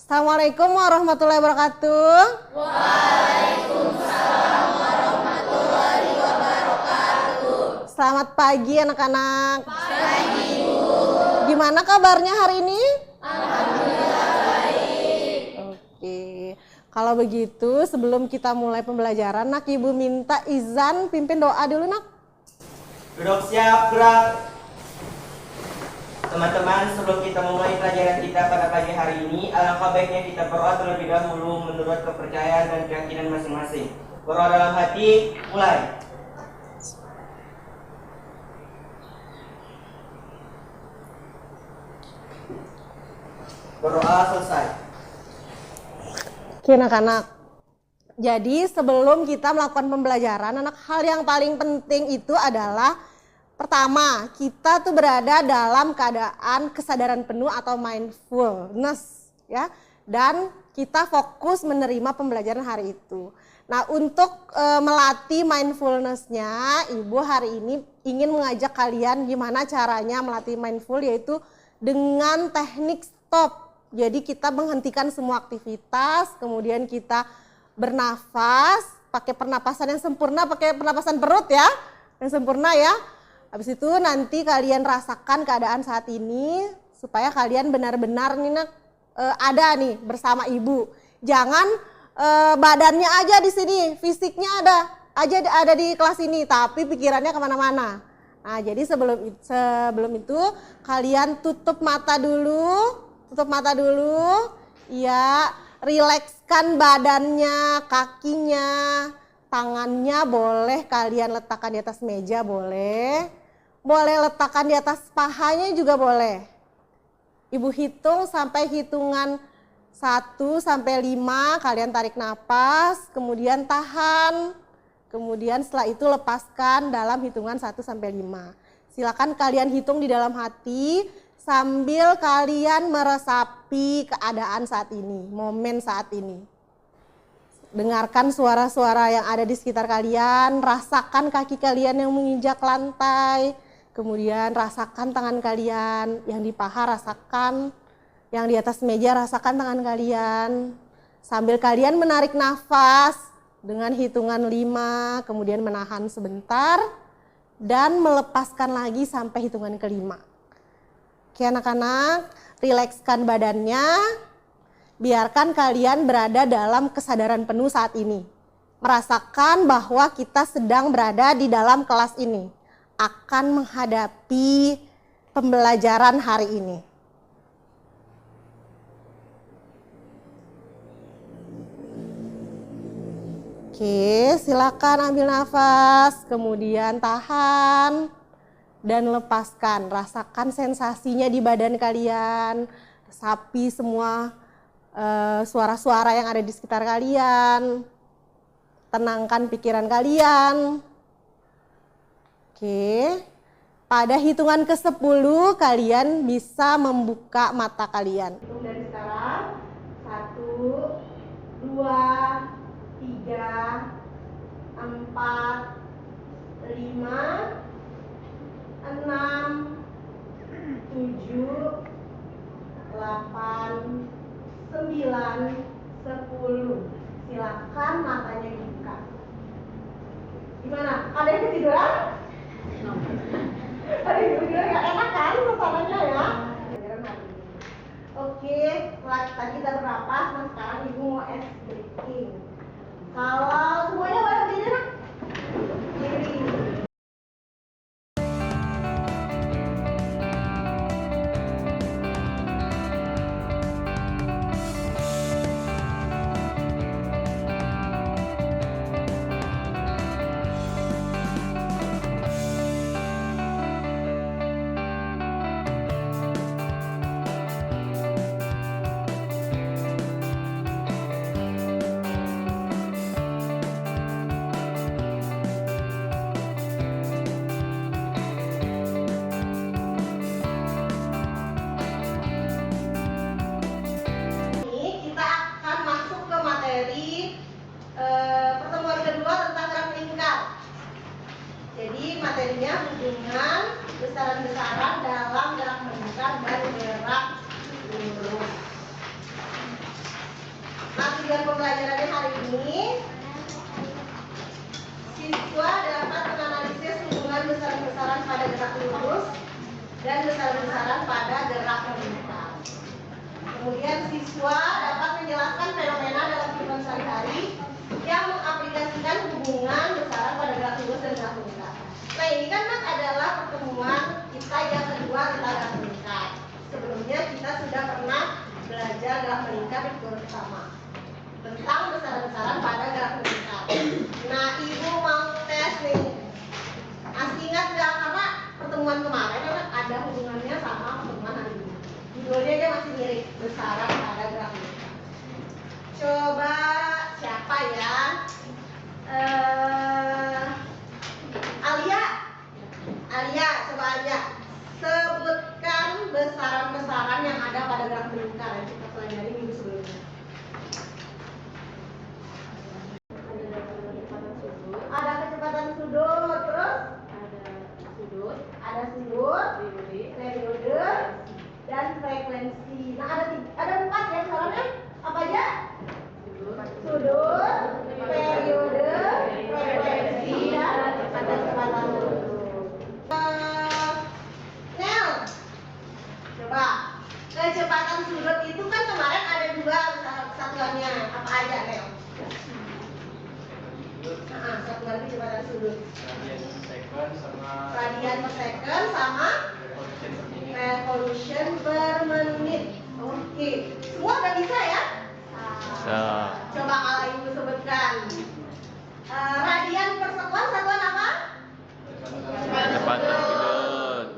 Assalamualaikum warahmatullahi wabarakatuh. Waalaikumsalam warahmatullahi wabarakatuh. Selamat pagi anak-anak. Pagi, Bu. Gimana kabarnya hari ini? Alhamdulillah baik. Oke. Kalau begitu sebelum kita mulai pembelajaran, Nak, Ibu minta izin pimpin doa dulu, Nak. Duduk siap, gerak. Teman-teman, sebelum kita memulai pelajaran kita pada pagi hari ini, alangkah baiknya kita berdoa terlebih dahulu menurut kepercayaan dan keyakinan masing-masing. Berdoa dalam hati, mulai. Berdoa selesai. Oke, anak-anak. Jadi sebelum kita melakukan pembelajaran, hal yang paling penting itu adalah pertama, kita tuh berada dalam keadaan kesadaran penuh atau mindfulness, ya. Dan kita fokus menerima pembelajaran hari itu. Nah, untuk melatih mindfulness-nya, Ibu hari ini ingin mengajak kalian gimana caranya melatih mindful, yaitu dengan teknik stop. Jadi kita menghentikan semua aktivitas, kemudian kita bernafas, pakai pernapasan yang sempurna, pakai pernapasan perut ya, yang sempurna ya. Habis itu nanti kalian rasakan keadaan saat ini supaya kalian benar-benar nih ada nih bersama Ibu. Jangan badannya aja di sini, fisiknya ada di kelas ini, tapi pikirannya kemana-mana. Nah, jadi sebelum itu kalian tutup mata dulu, ya, rilekskan badannya, kakinya. Tangannya boleh kalian letakkan di atas meja, boleh letakkan di atas pahanya juga boleh. Ibu hitung sampai hitungan 1 sampai 5, kalian tarik napas, kemudian tahan, kemudian setelah itu lepaskan dalam hitungan 1 sampai 5. Silakan kalian hitung di dalam hati sambil kalian meresapi keadaan saat ini, momen saat ini. Dengarkan suara-suara yang ada di sekitar kalian, rasakan kaki kalian yang menginjak lantai, kemudian rasakan tangan kalian, yang di paha rasakan, yang di atas meja rasakan tangan kalian. Sambil kalian menarik nafas dengan hitungan 5, kemudian menahan sebentar, dan melepaskan lagi sampai hitungan ke-5. Oke anak-anak, rilekskan badannya. Biarkan kalian berada dalam kesadaran penuh saat ini. Merasakan bahwa kita sedang berada di dalam kelas ini. Akan menghadapi pembelajaran hari ini. Oke, silakan ambil nafas, kemudian tahan dan lepaskan. Rasakan sensasinya di badan kalian. Resapi semua suara-suara yang ada di sekitar kalian, tenangkan pikiran kalian. Oke, pada hitungan ke-10 kalian bisa membuka mata kalian. Hitung dari sekarang, 1, 2, 3, 4, 5, 6, 7, 8, 9, 10. Silakan matanya dibuka. Gimana? Ada yang ketiduran? Ada yang ketiduran, gak enak kan suasananya ya? Oke, tadi kita bernapas, nah sekarang Ibu mau ice breathing. Kalau semuanya pada berdiri, nak? Berdiri. tujuan pembelajarannya hari ini, siswa dapat menganalisis hubungan besar-besaran pada gerak lurus dan besar-besaran pada gerak melingkar. Kemudian siswa dapat menjelaskan fenomena dalam kehidupan sehari-hari yang mengaplikasikan hubungan besaran pada gerak lurus dan gerak melingkar. Nah ini kan adalah pertemuan kita yang kedua tentang gerak melingkar. Sebelumnya kita sudah pernah belajar gerak melingkar di kelas pertama tentang besaran-besaran pada gerak melingkar. Nah ibu mau tes nih, masih ingat nggak karena pertemuan kemarin kan ada hubungannya sama pertemuan hari ini. Judulnya aja masih mirip, besaran pada gerak melingkar. Coba siapa ya? Alia, coba aja sebutkan besaran-besaran yang ada pada gerak melingkar yang kita pelajari minggu sebelumnya. Ada kecepatan sudut, terus ada sudut, periode, dan frekuensi. Nah ada 4 ya besarannya, apa aja? Sudut, periode, frekuensi, dan kecepatan sudut. Nel, coba kecepatan sudut itu kan kemarin ada 2 satuannya, apa aja Nel? Satuan kecepatan sudut. Radian per second sama revolution per menit. Oke, semua udah bisa ya? Coba kalau ibu sebutkan radian per sekuan satuan apa? Kecepatan sudut.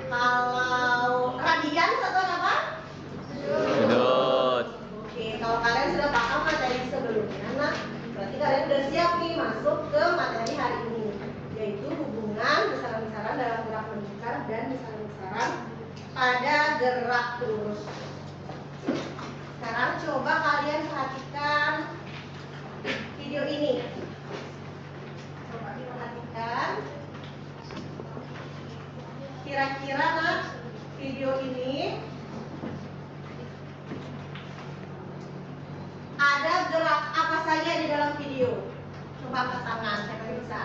Kalau radian satuan apa? Sudut. Oke, kalau kalian sudah paham materi sebelumnya, nah berarti kalian sudah siap nih masuk ke materi hari ini, yaitu hubungan besaran-besaran dalam gerak melingkar dan besaran-besaran pada gerak lurus. Sekarang coba kalian perhatikan video ini. Coba diperhatikan. Kira-kira nah video ini ada gerak apa saja di dalam video? Coba angkat tangan, siapa yang bisa?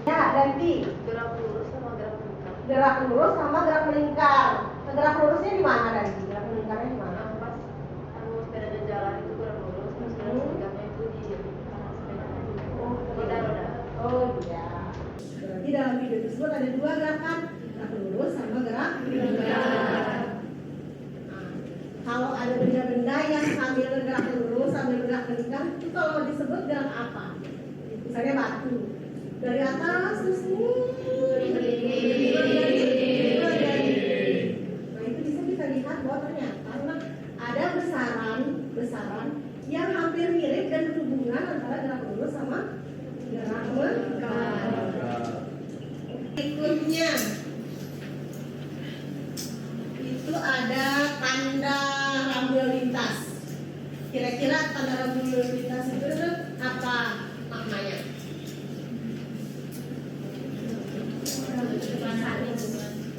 Ya, ganti. Gerak lurus sama gerak melingkar. Gerak lurus sama gerak melingkar. Gerak lurusnya di mana Danti? Gerak melingkarnya di mana? Pas sepeda jalan itu gerak lurus, terus gerak melingkarnya itu di kanan sepeda. Roda-roda. Oh iya. Berarti dalam video tersebut ada 2 gerakan, gerak lurus sama gerak melingkar. Kalau ada benda-benda yang sambil bergerak lurus, sambil bergerak melingkar, itu kalau disebut gerak apa? Misalnya batu. Dari atas terus nah itu bisa kita lihat bahwa ternyata ada besaran yang hampir mirip dan berhubungan antara gerak lurus sama gerak melingkar. Berikutnya itu ada tanda rambu lalu lintas. Kira-kira tanda rambu lalu lintas itu apa maknanya?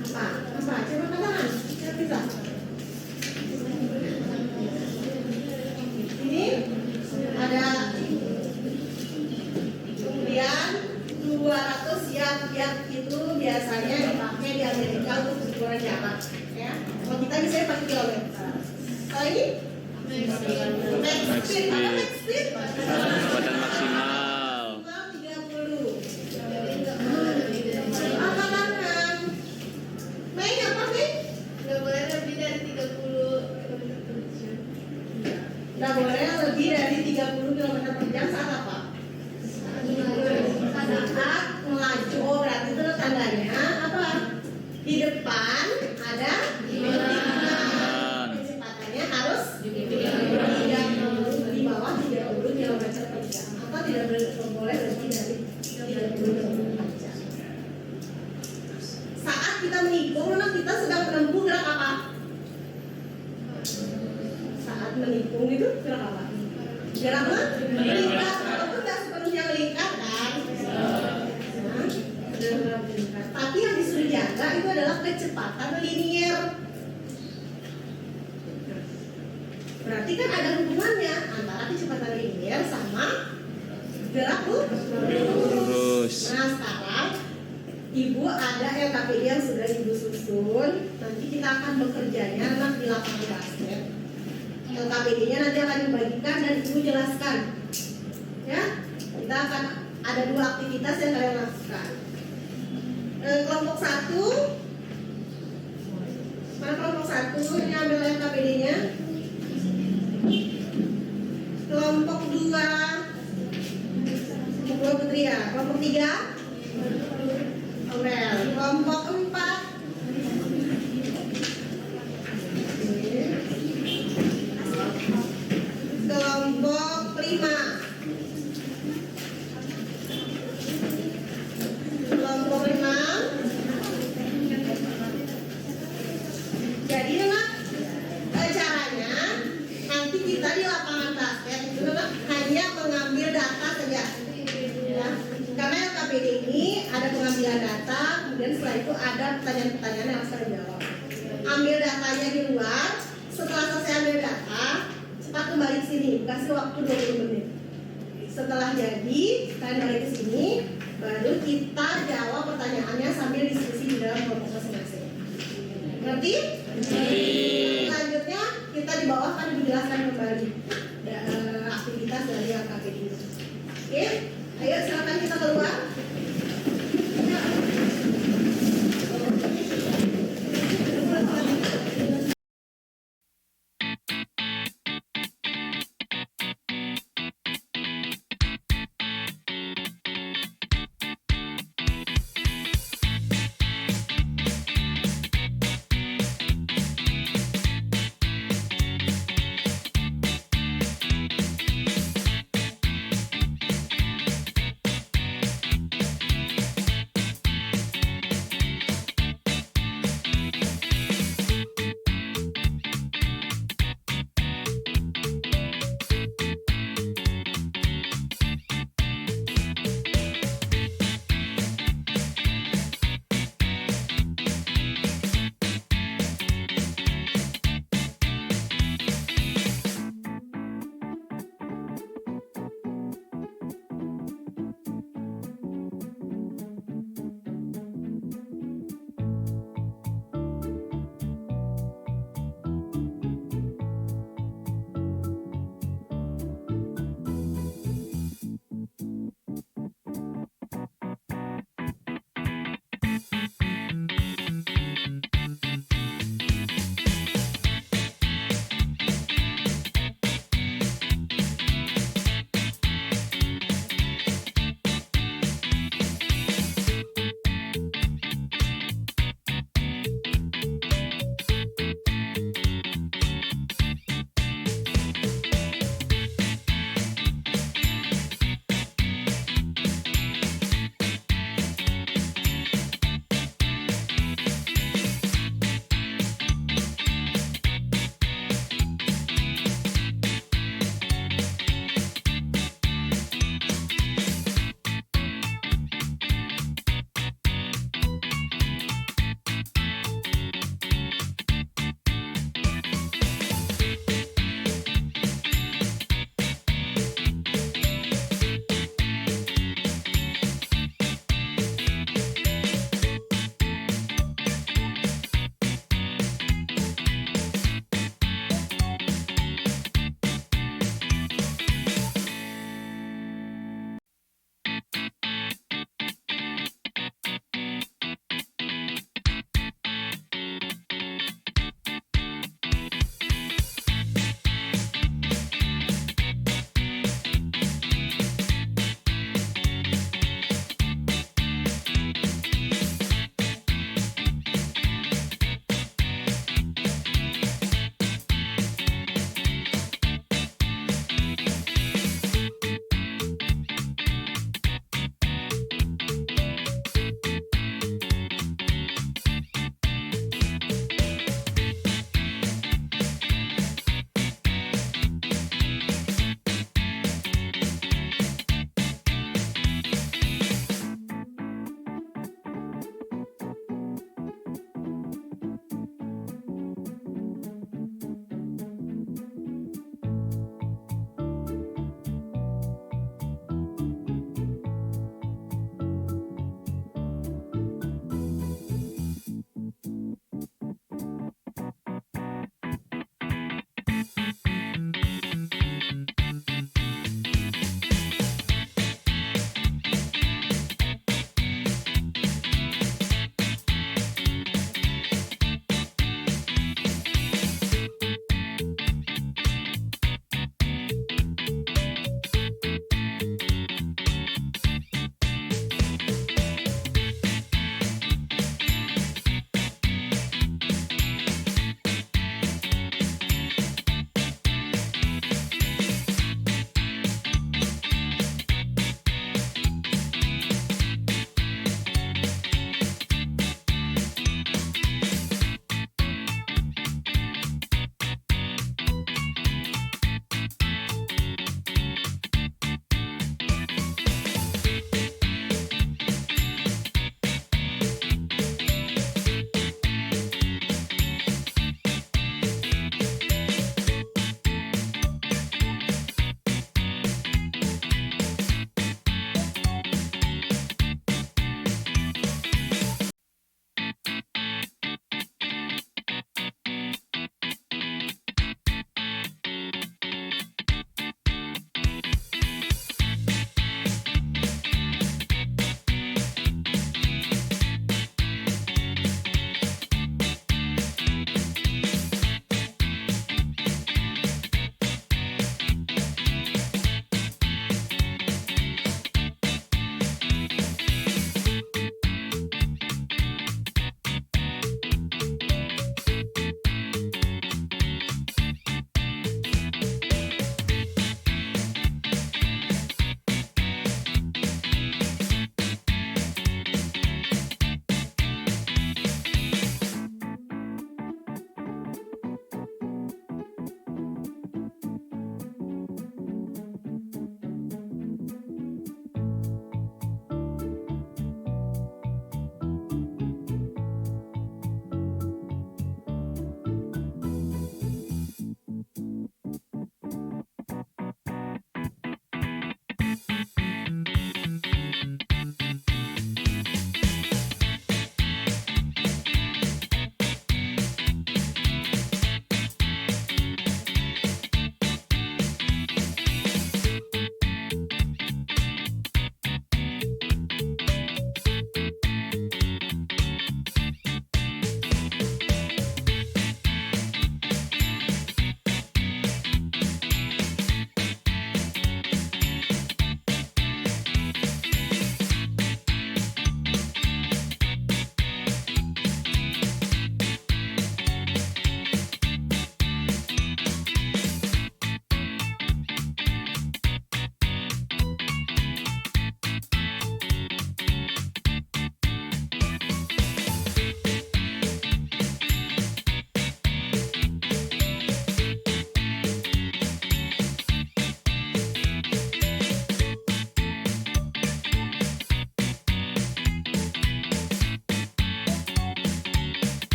Apa? Coba katakan. Siapa bisa? Ini ada kemudian 200 yang itu biasanya dipakai di Amerika untuk ukuran jarak. Ya, kalau kita bisa pakai kilometer. Kalau ini max speed, apa max speed? Kecepatan maksimal. 30. Apa tangan? Mei apa Mei? Nggak boleh lebih dari 30 Nggak boleh lebih dari 30 km per jam saat apa? Saat melaju. Oh, berarti itu tandanya apa? Di depan ada kecepatannya harus 30, di bawah 30 km per jam atau tidak boleh lebih dari 30 km per jam. Saat kita menikung, kita sedang menempuh gerak apa? Saat menikung itu gerak apa? Gerak melingkar, walaupun nggak sepenuhnya melingkar kan? Tapi yang disuruh jaga itu adalah kecepatan linier. Berarti kan ada hubungannya LKPD yang sudah Ibu susun, nanti kita akan bekerjanya di lapangan basket. LKPD-nya nanti akan dibagikan dan Ibu jelaskan. Ya, kita akan ada 2 aktivitas yang kalian lakukan. Kelompok 1, mana kelompok 1 ini ambil LKPD-nya. Kelompok 2, kelompok Putri ya. Kelompok 3, Omel. Kelompok 4, kelompok 5, kelompok 5. Jadi memang caranya nanti kita di lapangan basket itu memang hanya mengambil data saja, ya. Karena LKPD ini ada pengambilan data, kemudian setelah itu ada pertanyaan-pertanyaan yang harus kita jawab. Ambil datanya di luar, setelah selesai ambil data, cepat kembali ke sini, kasih waktu 20 menit. Setelah jadi, kalian balik ke sini, baru kita jawab pertanyaannya sambil diskusi di dalam kelompok masing-masing. Ngerti? Selanjutnya kita di bawah akan dijelaskan kembali aktivitas dari LKPD. Oke, ayo silakan kita keluar.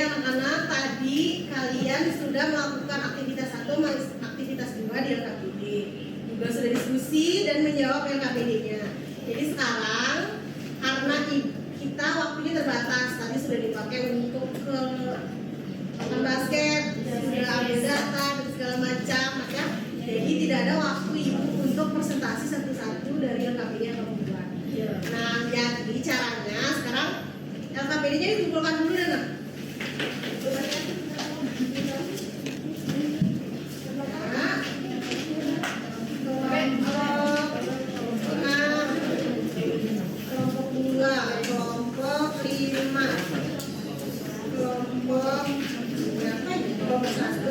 anak-anak, tadi kalian sudah melakukan aktivitas 1 aktivitas 2 di LKPD. Juga sudah diskusi dan menjawab LKPD-nya. Jadi sekarang karena kita waktunya terbatas, tadi sudah dipakai untuk ke lapangan basket, sudah ambil data dan segala macam, maka jadi tidak ada waktu ibu untuk presentasi satu-satu dari LKPD yang kamu buat. Nah, jadi caranya sekarang LKPD-nya dikumpulkan dulu ya, nak. Kelompok 2, kelompok 5, kelompok berapa ini? Kelompok 1,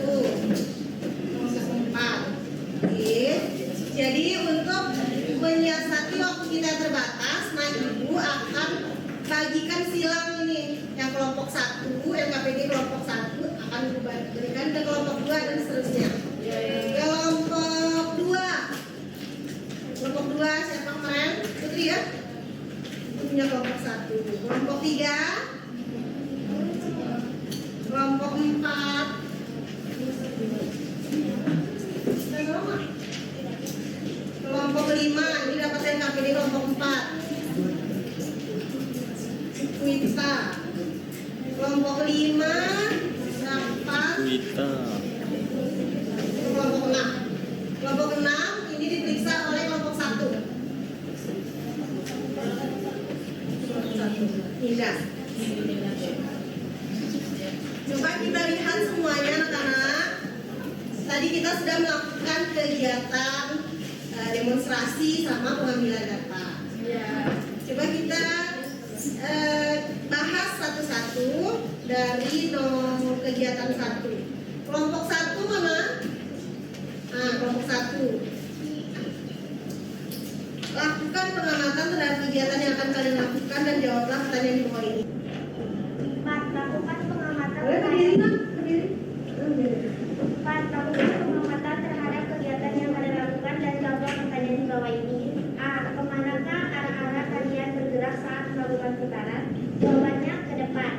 kelompok 4. Oke. Jadi untuk menyiasati waktu kita terbatas, nah ibu akan bagikan silang ini. Yang kelompok 1, LKPD kelompok 1 akan ibu berikan ke kelompok 2 dan seterusnya. Kelompok 2. Kelompok 2 siapa kemarin? Putri ya? Punya kelompok 1. Kelompok 3. Kelompok 4. Kelompok 5, ini dapat LKPD kelompok 4. Wita. Kelompok 5 dapat Wita. kelompok 6. Kelompok 6 ini diperiksa oleh kelompok 1. Tidak. Coba kita lihat semuanya anak-anak. Tadi kita sudah melakukan kegiatan demonstrasi sama pengambilan data. Coba kita bahas satu-satu dari kegiatan 1. Kelompok 1 mana? Nah, kelompok 1. Lakukan pengamatan terhadap kegiatan yang akan kalian lakukan dan jawablah pertanyaan di bawah ini. 4. Lakukan pengamatan Boleh berdiri, nak? Berdiri. 4. Lakukan pengamatan terhadap kegiatan yang kalian lakukan dan jawablah pertanyaan di bawah ini. A. Kemanakah arah-arah kalian bergerak saat melakukan putaran? Jawabannya ke depan.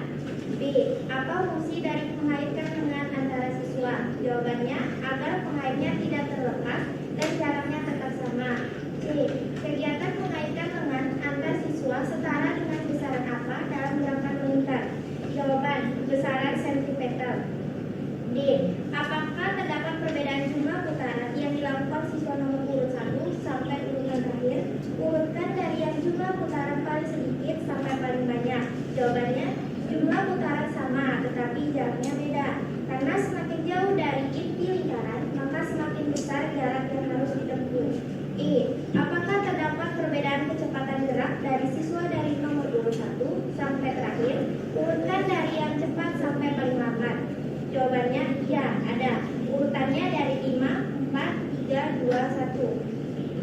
B. Apa fungsi dari mengaitkan lengan antara siswa? Jawabannya agar pengaitnya tidak terlepas dan jaraknya tetap sama. C. Kegiatan mengaitkan lengan antar siswa setara dengan besaran apa dalam gerakan melingkar? Jawaban besaran sentimeter. D. Apakah terdapat perbedaan jumlah putaran yang dilakukan siswa nomor urut 1 sampai urutan terakhir? Urutkan dari yang jumlah putaran paling sedikit sampai paling banyak. Jawabannya jumlah putaran sama tetapi jaraknya beda. Karena semakin jauh dari inti lingkaran, maka semakin besar jarak yang harus ditempuh. E. Apakah terdapat perbedaan kecepatan gerak dari siswa dari nomor urut 1 sampai terakhir? Urutkan dari yang cepat sampai paling lambat. Jawabannya ya, ada. Urutannya dari 5, 4, 3, 2, 1.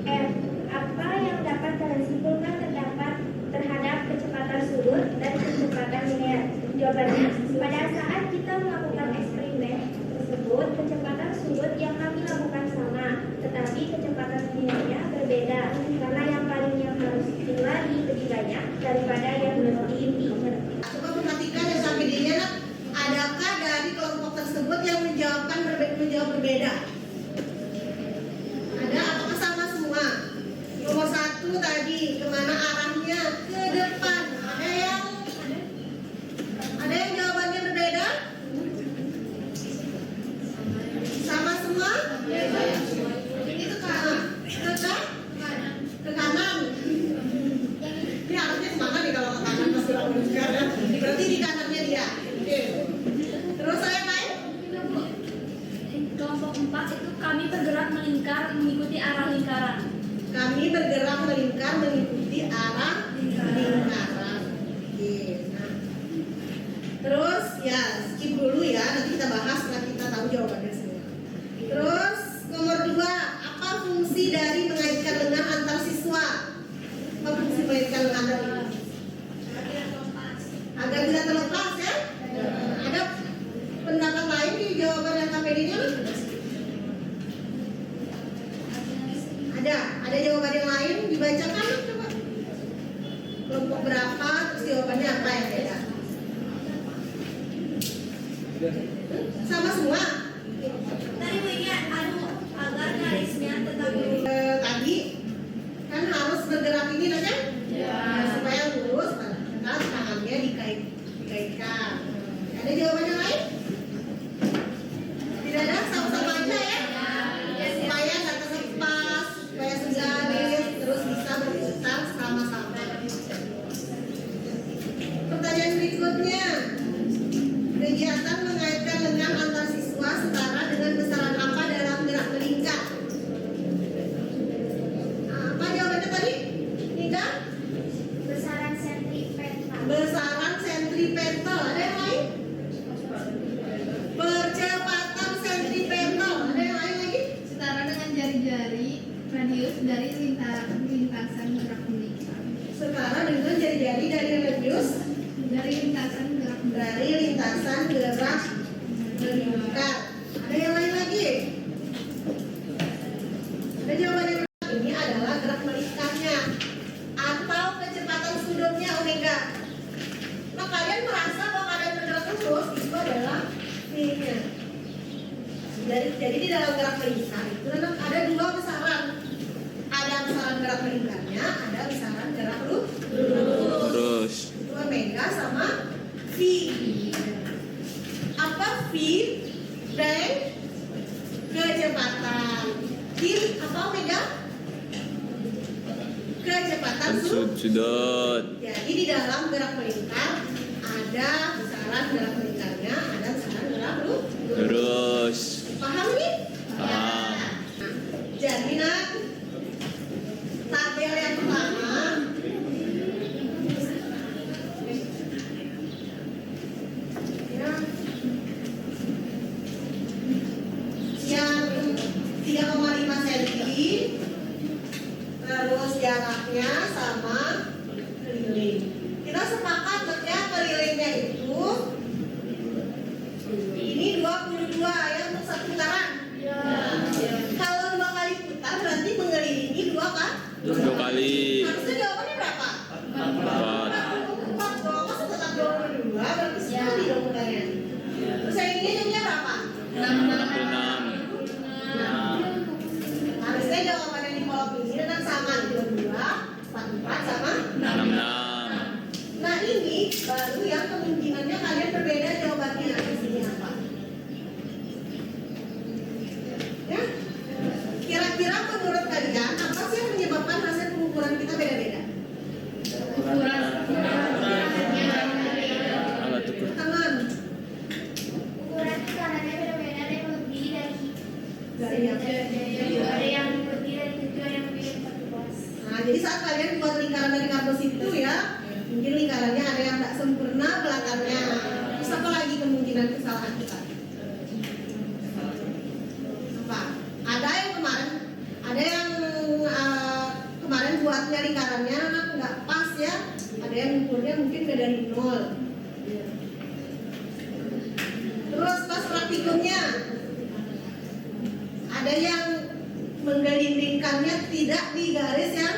F. Apa yang dapat kalian simpulkan terdapat terhadap kecepatan surut dan kecepatan linear? Jawabannya, pada saat kita melakukan eksperimen tersebut, kecepatan surut yang kami lakukan sama, tetapi kecepatan linearnya berbeda, karena yang palingnya harus dilari lebih banyak daripada yang diinti. Coba perhatikan LKPD-nya, nak. Adakah dari kelompok tersebut yang menjawab berbeda? Ada? Apakah sama semua? Nomor 1 tadi kemana arahnya? Ke depan. Ada yang jawabannya berbeda? Sama semua? Itu ke kanan. Ini arahnya kemana nih kalau ke kanan? Pasti langsung ke kanan. Berarti di kanannya dia. Oke. Terus saya main? Kelompok 4 itu kami bergerak melingkar mengikuti arah lingkaran. Kami bergerak melingkar mengikuti arah lingkaran. Oke. Nah. Terus ya skip dulu ya, nanti kita bahas setelah kita tahu jawabannya semua. Terus nomor 2, apa fungsi dari mengaitkan lengan antar siswa? Apa fungsi mengaitkan lengan antar siswa? Agar tidak terlepas ya. Ada pendapat lain di jawaban LKPD-nya? Ada jawaban yang lain dibacakan coba. Kelompok berapa? Terus jawabannya apa yang beda? Sama semua. Tadi Bu ini agar garisnya tetap Tadi kan harus bergerak ini kan? Supaya lurus, kan tangannya dikaitkan. Ada jawabannya lain? Tidak ada, sama-sama aja ya. Supaya kata pas, supaya segaris, terus bisa berputar sama-sama. Pertanyaan berikutnya, kegiatan mengaitkan lengan antar siswa setara dengan besaran apa dalam gerak melingkar? Apa jawabannya tadi? Nika? besaran sentripetal. Besaran sentripetal. Ada yang lain? Percepatan sentripetal. Ada yang lain lagi? Setara dengan jari-jari radius dari lintasan gerak melingkar. Setara dengan jari-jari dari radius Dari lintasan gerak melingkar. dari lintasan gerak melingkar. Ada yang lain lagi? Ada jawabannya? Ini adalah gerak melingkarnya atau kecepatan sudutnya omega. Nah, kalian merasa bahwa kalian bergerak terus itu adalah V-nya. Jadi di dalam gerak melingkar itu ada dua besaran. Ada besaran gerak melingkarnya, ada besaran gerak lurus. Terus. Itu omega sama V. Apa V dan kecepatan? V apa omega? Kecepatan Sudut. Jadi di dalam gerak melingkar ada besaran gerak melingkarnya, ada besaran gerak lurus. Terus. Paham nih? Paham. Jadi tabel yang pertama yang 3,5 cm, terus jaraknya sama keliling. Kita sepakat ya kelilingnya itu ini 22 ya untuk satu putaran. Kalau 2 kali putar berarti mengelilingi 2 kan? 2 kali. Harusnya jawabannya berapa? 4. 4 dong, masa tetap 22 berarti 10 dong putarnya. Terus yang ini jadinya berapa? 66. Harusnya jawabannya di kolom ini dengan sama 22, 44 sama 66. Nah ini baru yang kemungkinannya kalian berbeda jawabannya di sini apa? Ya? Kira-kira menurut kalian apa sih yang menyebabkan hasil pengukuran kita beda-beda? Alat ukur. Tangan. ukuran caranya beda-beda, ada yang lebih Dari yang ada yang lebih dari 7, ada yang lebih dari 14. Nah, jadi saat kalian buat lingkaran dari kardus itu ya, mungkin lingkarannya ada yang tak sempurna belakangnya. Terus apa lagi kemungkinan kesalahan kita? Apa? Ada yang kemarin buatnya lingkarannya nggak pas ya. Ada yang ukurnya mungkin beda dari 0. Terus pas praktikumnya ada yang menggelindingkannya tidak di garis yang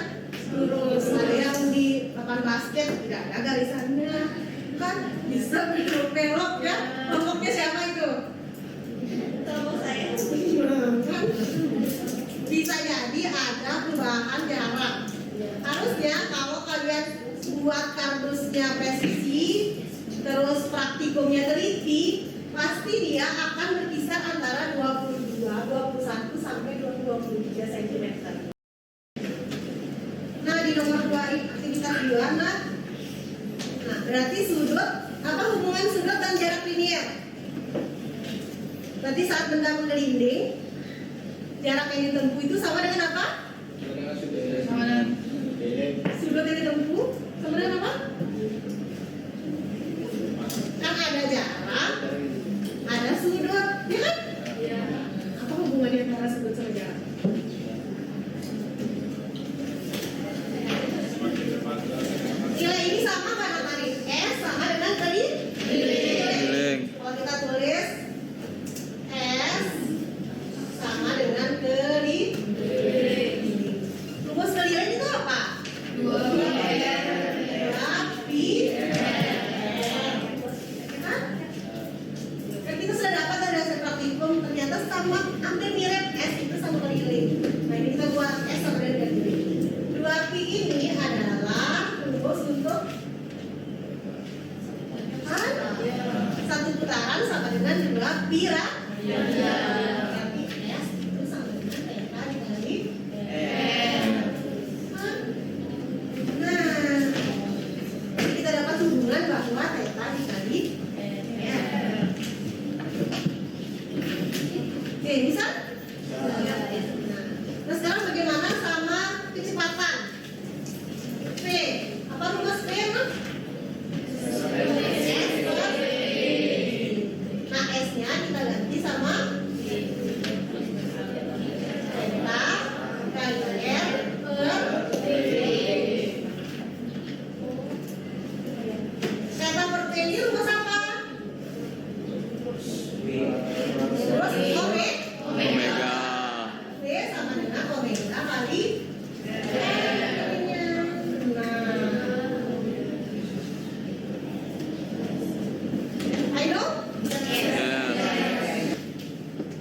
lurus, ada yang di lapangan basket tidak ada garisannya, kan bisa belok ya. Kelompoknya siapa itu? Kelompok saya. Kan bisa jadi ada perubahan jarak. Harusnya kalau kalian buat kardusnya presisi terus praktikumnya teliti, pasti dia akan berkisar antara 22, 21 sampai 23 cm. Nah di nomor 2 aktivitas 2 nah berarti sudut apa hubungan sudut dan jarak linier? Berarti saat benda menggelinding jarak yang ditempuh itu sama dengan apa? Sudut yang ditempuh sama dengan apa? Kan ada jarak, ada sudut, ya kan? Apa hubungannya antara sudut sama jarak? Nilai ini sama karena tarik S sama dengan Keliling. kalau kita tulis S sama dengan keliling. Rumus keliling itu adalah berarti S itu sama dengan theta dikali Nah, jadi kita dapat hubungan bahwa theta dikali Oke, bisa? Nah, sekarang bagaimana sama kecepatan? V, apa rumus V emang? Nah, S-nya kita ganti sama theta kali R per theta per T ini rumus apa? Rumus Omega. V sama dengan omega kali R-nya. Nah, ayo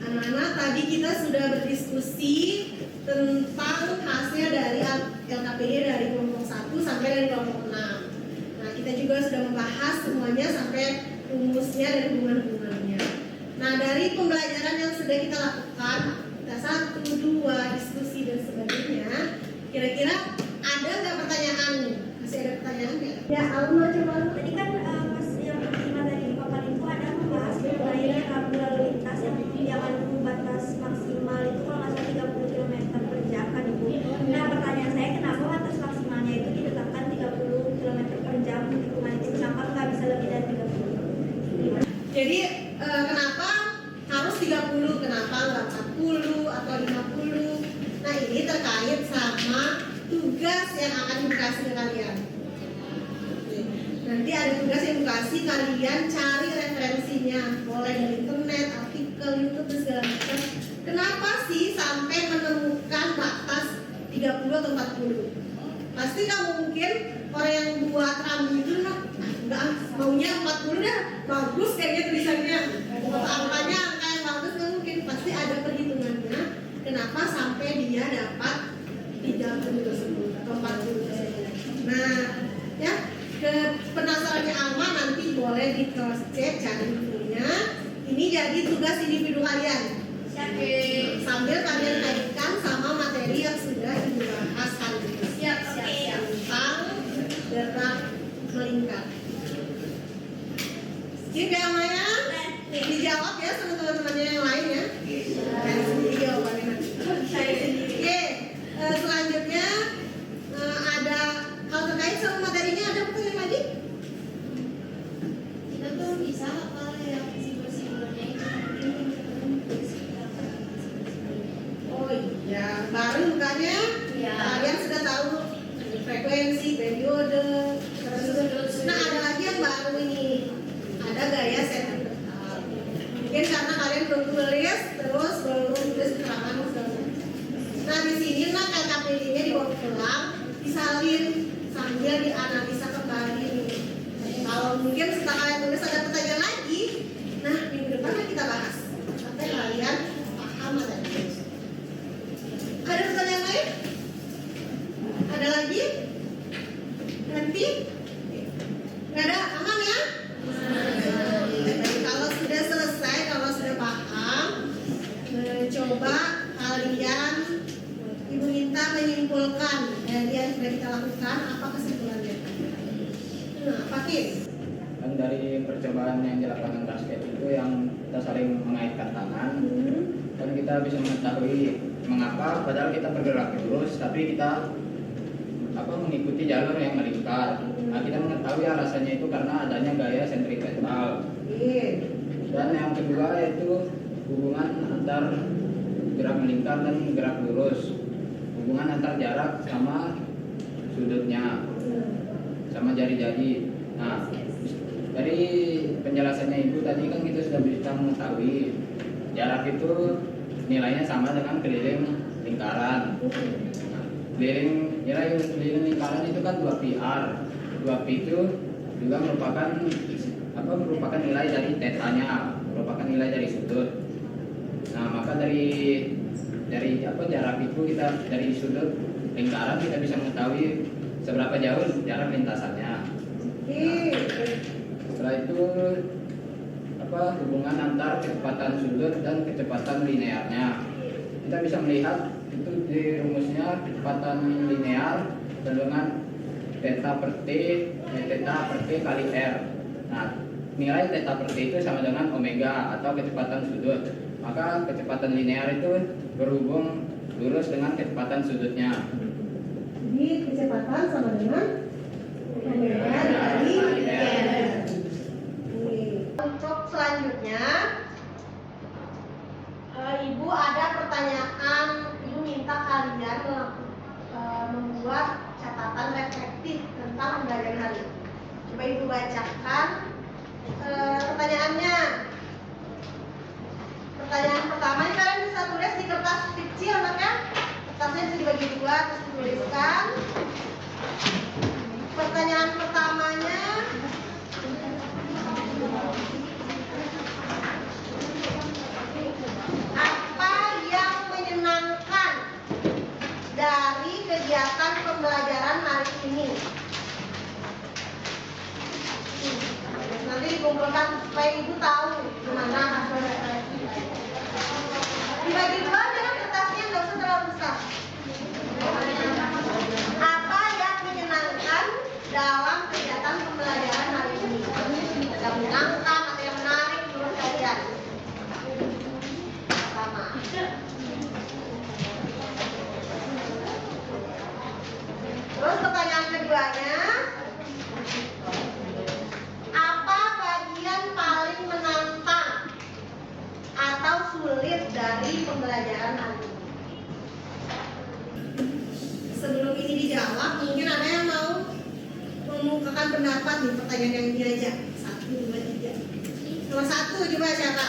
anak-anak, tadi kita sudah berdiskusi tentang hasil dari LKPD dari kelompok 1 sampai dari kelompok 6. Nah, kita juga sudah membahas semuanya sampai rumusnya dan hubungan-hubungannya. Nah, dari pembelajaran yang sudah kita lakukan, kita 1, 2, diskusi dan sebagainya, kira-kira ada nggak pertanyaan? Masih ada pertanyaan nggak? Ya, Alma coba. Tadi kan pas yang pertama dari papan itu ada membahas mengenai rambu lalu lintas yang ada batas maksimal itu kalau nggak salah 30 km per jam kan Ibu. Nah pertanyaan saya kenapa batas maksimalnya itu ditetapkan 30 km per jam di tikungan itu, kenapa nggak bisa lebih dari 30? Jadi kenapa harus 30? Kenapa nggak 40 atau 50? Nah, ini terkait sama tugas yang akan dikasih ke kalian. Nanti ada tugas yang dikasih, kalian cari referensinya, boleh dari internet, artikel, YouTube, dan segala macam. Kenapa sih sampai menemukan batas 30 atau 40? Pasti kamu mungkin orang yang buat rambu itu enggak maunya 40 dah, bagus kayaknya tulisannya, atau angkanya angka yang bagus, nggak mungkin. Pasti ada perhitungannya. Kenapa sampai dia dapat 30 tersebut atau 40 tersebut? Nah, ya. Penasarannya Alma nanti boleh di cross check cari bukunya. Ini jadi tugas individu kalian. Sambil kalian kaitkan sama materi yang sudah dibahas hari ini. Tentang gerak melingkar. Skip ya Maya? Dijawab ya sama teman-temannya yang lain ya. Saya sendiri jawabannya nanti. Oke, selanjutnya ada hal terkait sama materinya, ada pertanyaan lagi? Kita tuh bisa hafal yang simbol-simbolnya itu. Oh iya, baru bukannya? Iya. Kalian sudah tahu frekuensi, periode, terus. Nah, ada lagi yang baru ini. Ada gaya sentripetal. Mungkin karena kalian belum tulis, terus belum tulis keterangan segala macam. Nah, di sini nah KKPD-nya dibawa pulang, disalin sambil dianalisa kembali. Kalau mungkin setelah kalian tulis ada pertanyaan lagi, nah minggu depan kan kita bahas sampai kalian paham materi. Ada pertanyaan lain? Ada lagi? Nanti? Nggak ada? Aman ya? Jadi kalau sudah selesai, kalau sudah paham, coba kalian Ibu minta menyimpulkan dari yang sudah kita lakukan, apa kesimpulannya? Nah, Pak Kim? Kan dari percobaan yang dilakukan basket itu yang kita saling mengaitkan tangan, dan kita bisa mengetahui mengapa padahal kita bergerak lurus tapi kita mengikuti jalur yang melingkar. Nah, kita mengetahui alasannya itu karena adanya gaya sentripetal. Dan yang kedua yaitu hubungan antar gerak melingkar dan gerak lurus, hubungan antar jarak sama sudutnya, sama jari-jari. Nah, dari penjelasannya Ibu tadi kan kita sudah bisa mengetahui jarak itu nilainya sama dengan keliling lingkaran. Nah, nilai keliling lingkaran itu kan 2πr. 2π itu juga merupakan nilai dari tetanya, merupakan nilai dari sudut. Nah, maka dari jarak itu kita dari sudut lingkaran kita bisa mengetahui seberapa jauh jarak lintasannya. Nah, setelah itu hubungan antar kecepatan sudut dan kecepatan linearnya. Kita bisa melihat itu di rumusnya kecepatan linear dengan theta per t kali r. Nah, nilai theta per t itu sama dengan omega atau kecepatan sudut. Maka kecepatan linear itu berhubung lurus dengan kecepatan sudutnya. Jadi kecepatan sama dengan omega dari r. Untuk selanjutnya, Ibu ada pertanyaan. Ibu minta kalian membuat catatan reflektif tentang pembelajaran hari ini. Coba Ibu bacakan pertanyaannya. Pertanyaan pertama ini kalian bisa tulis di kertas kecil, ya. Kertasnya bisa dibagi dua terus dituliskan. Pertanyaan pertamanya, apa yang menyenangkan dari kegiatan pembelajaran hari ini? Nanti dikumpulkan supaya Ibu tahu gimana hasil refleksi. Dibagi dua dengan kertasnya, nggak usah terlalu besar. Apa yang menyenangkan dalam kegiatan pembelajaran hari ini? Ada menyenangkan atau yang menarik menurut kalian? Pertama. Terus pertanyaan keduanya, apa bagian paling menantang atau sulit dari pembelajaran hari ini? Sebelum ini dijawab, mungkin ada yang mau mengungkapkan pendapat di pertanyaan yang ini aja. 1, 2, 3. Nomor 1 coba siapa?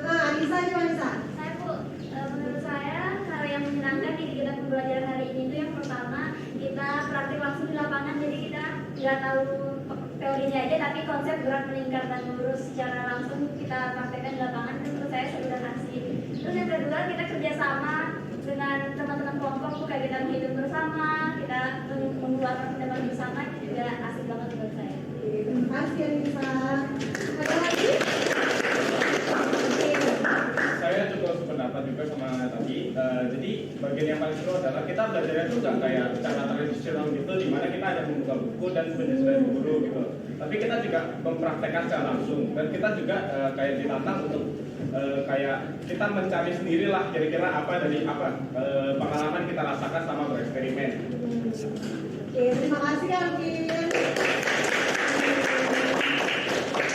Anissa aja, Anissa. Saya Bu, menurut saya hal yang menyenangkan di kegiatan pembelajaran hari ini itu yang pertama kita praktik langsung di lapangan, jadi kita nggak tahu teorinya aja tapi konsep gerak melingkar dan lurus secara langsung kita praktekkan di lapangan, itu menurut saya seru dan asik. Terus yang kedua kita kerjasama dengan teman-teman kelompok, kayak kita menghitung bersama, kita mengeluarkan pendapat bersama, itu juga asik banget menurut saya. Terima kasih Anissa. Ada lagi? Saya juga sependapat juga sama tadi. Jadi bagian yang paling seru adalah kita belajarnya itu nggak kayak cara tradisional gitu, di mana kita hanya membuka buku dan menyesuaikan guru gitu. Tapi kita juga mempraktekkan secara langsung, dan kita juga kayak ditantang untuk kayak kita mencari sendirilah kira-kira apa dari pengalaman kita rasakan sama bereksperimen. Oke, terima kasih Alvin.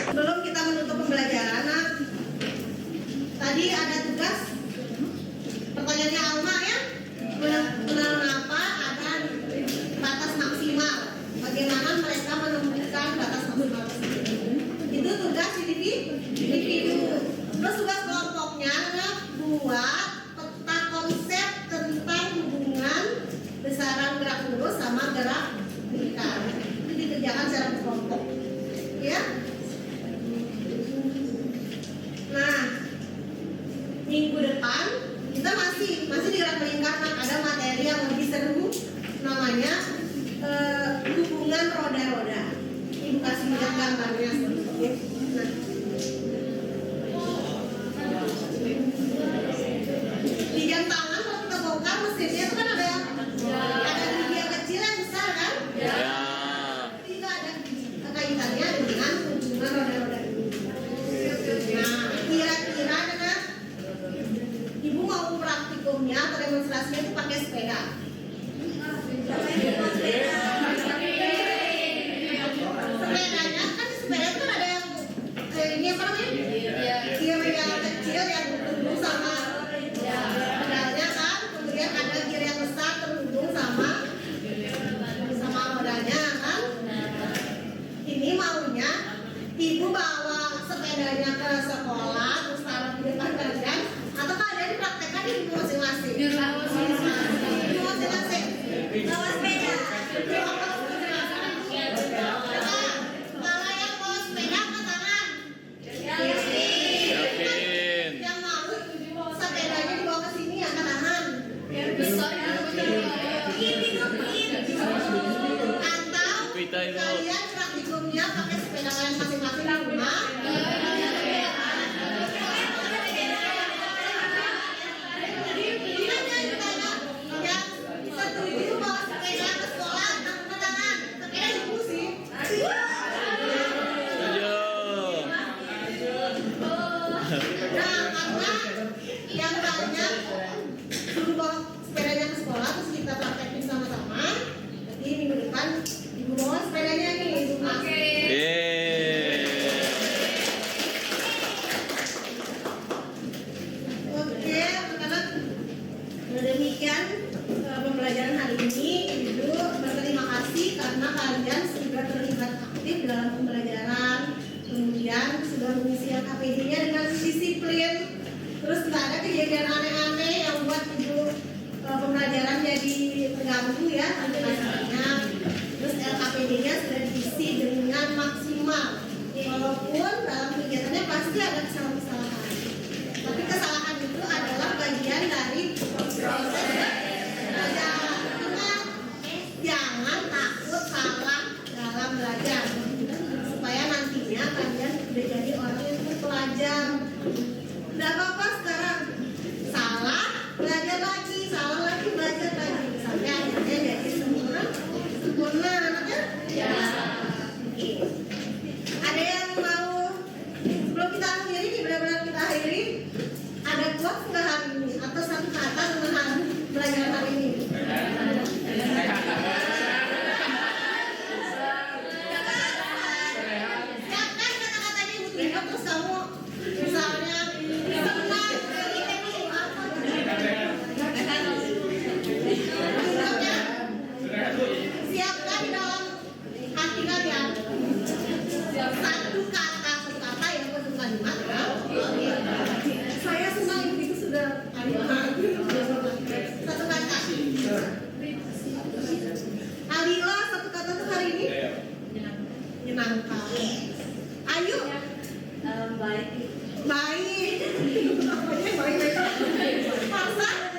Sebelum kita menutup pembelajaran, tadi ada tugas pertanyaannya Alma ya, mengenal apa ada batas maksimal, bagaimana mereka menemukan batas maksimal itu tugas individu. Terus tugas kelompoknya adalah buat peta konsep tentang hubungan besaran gerak lurus sama gerak melingkar. Itu dikerjakan secara kelompok ya. Nah, minggu depan kita masih di gerak melingkar. Ada materi yang lebih seru, namanya hubungan roda-roda. Ibu kasih lihat gambarnya. Nah, di jam tangan kalau kita bongkar mesinnya itu kan ada gigi yang kecil yang besar kan? Ya. Itu ada kaitannya dengan hubungan roda-roda ini. Nah, kira-kira dengan Ibu mau praktikumnya atau demonstrasinya itu pakai sepeda. Sepedanya kan sepeda itu ada yang ini apa namanya? Gear yang kecil yang terhubung sama pedalnya kan, kemudian ada gear yang besar terhubung sama rodanya kan. Ini maunya Ibu bawa sepedanya ke sekolah terus taruh di depan kalian, atau kalian praktekkan di rumah masing-masing. Di rumah masing-masing. Bawa sepeda. Kalau yang bawa sepeda angkat tangan. Yang mau sepedanya dibawa ke sini angkat tangan. Atau kalian praktikumnya pakai sepeda kalian masing-masing di rumah. dalam pembelajaran, kemudian sudah mengisi KPD-nya dengan disiplin, terus nggak ada kejadian aneh-aneh yang buat ibu pembelajaran jadi terganggu ya pastinya. Terus LKPD-nya sudah diisi dengan maksimal, walaupun dalam kegiatannya pasti ada kesalahan-kesalahan, tapi kesalahan itu adalah bagian dari proses belajar. Jangan takut salah dalam belajar, supaya nantinya kalian udah jadi orang yang terpelajar. Udah apa-apa sekarang salah, belajar lagi, salah lagi, belajar lagi, sampai akhirnya jadi sempurna anaknya. Ya. Oke. Ada yang mau sebelum kita akhiri nih, benar-benar kita akhiri, ada quotes nggak hari ini atau satu kata tentang pelajaran hari ini? Siapkan kata-katanya ibu terima, terus kamu misalnya senang, ini apa? Siapkan di dalam hati kalian satu kata ya, bukan kalimat ya. Saya senang ibu itu sudah satu kata. Alila, satu kata tuh hari ini menyenangkan. Ayo. Baik. Baik. Apanya baik? Masa?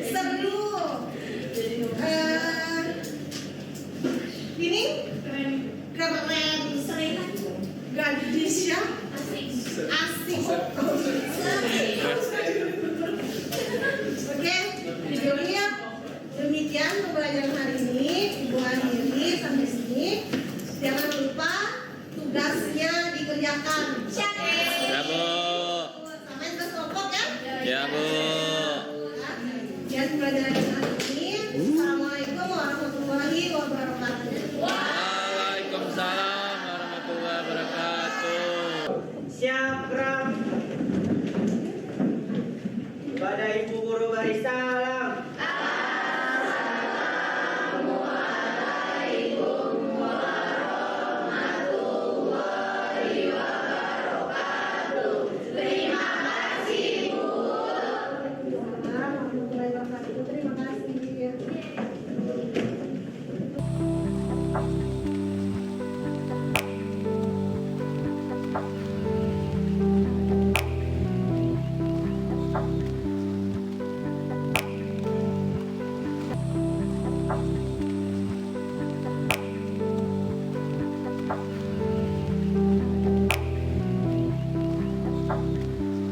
Seru. Ini keren. Gadis ya. Asik. Oke, videonya demikian pembelajaran